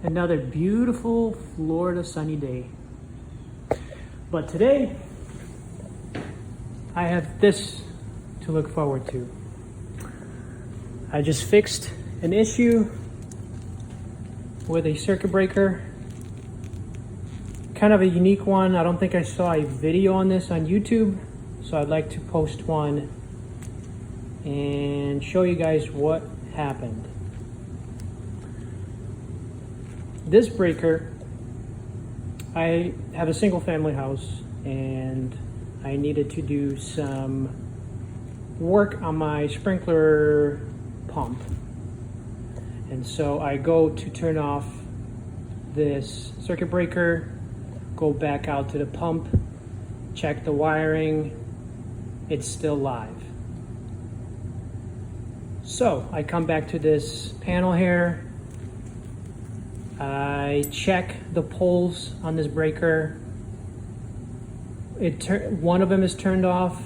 Another beautiful Florida sunny day. But today, I have this to look forward to. I just fixed an issue with a circuit breaker. Kind of a unique one. I don't think I saw a video on this on YouTube, so I'd like to post one and show you guys what happened. This breaker, I have a single family house and I needed to do some work on my sprinkler pump. And so I go to turn off this circuit breaker, go back out to the pump, check the wiring, it's still live. So I come back to this panel here, I check the poles on this breaker. One of them is turned off,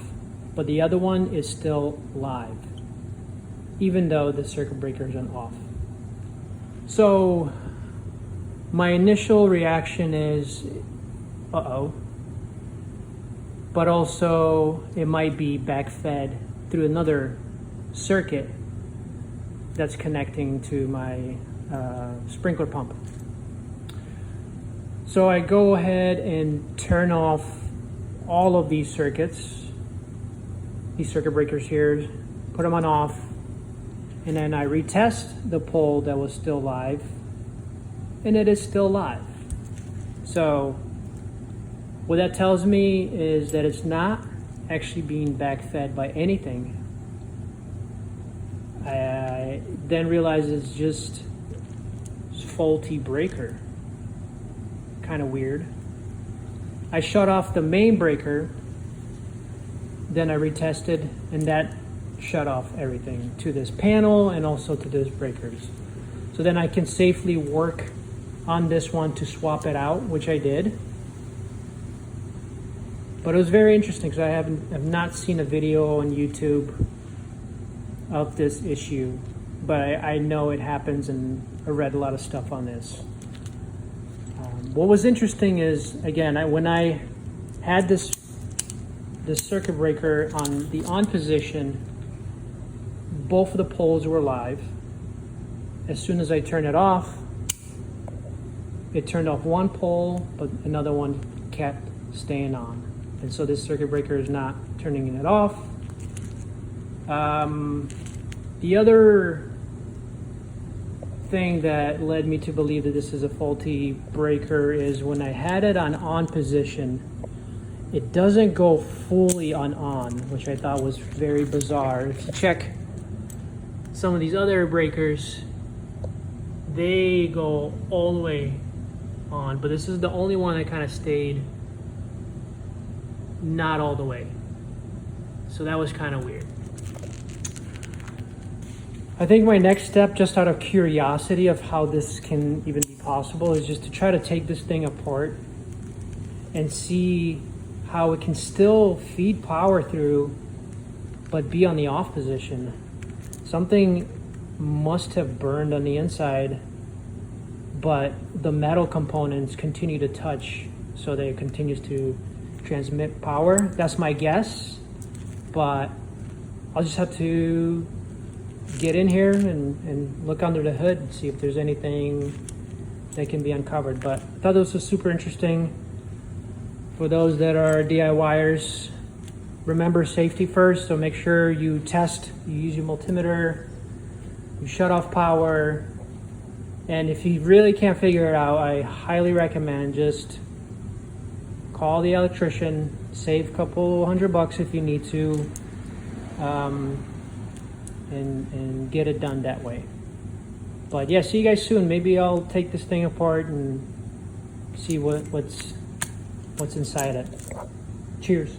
but the other one is still live, even though the circuit breaker isn't off. So my initial reaction is, uh-oh, but also it might be backfed through another circuit that's connecting to my sprinkler pump. So I go ahead and turn off all of these circuits, these circuit breakers here, put them on off, and then I retest the pole that was still live, and it is still live. So what that tells me is that it's not actually being backfed by anything. I then realize it's just faulty breaker. Kind of weird. I shut off the main breaker, then I retested, and that shut off everything to this panel and also to those breakers. So then I can safely work on this one to swap it out, which I did. But it was very interesting because I have not seen a video on YouTube of this issue, but I know it happens, and I read a lot of stuff on this. What was interesting is, again, when I had this circuit breaker on the on position, both of the poles were live. As soon as I turned it off, it turned off one pole, but another one kept staying on. And so this circuit breaker is not turning it off. The other thing that led me to believe that this is a faulty breaker is when I had it on position, it doesn't go fully on, which I thought was very bizarre. If you check some of these other breakers, they go all the way on, but this is the only one that kind of stayed not all the way. So that was kind of weird. I think my next step, just out of curiosity of how this can even be possible, is just to try to take this thing apart and see how it can still feed power through but be on the off position. Something must have burned on the inside, but the metal components continue to touch so that it continues to transmit power. That's my guess, but I'll just have to get in here and look under the hood and see if there's anything that can be uncovered. But I thought this was super interesting. For those that are DIYers, remember safety first, so make sure you test, you use your multimeter, you shut off power, and if you really can't figure it out, I highly recommend just call the electrician, save a couple $100 if you need to, and get it done that way. But yeah, see you guys soon. Maybe I'll take this thing apart and see what's inside it. Cheers.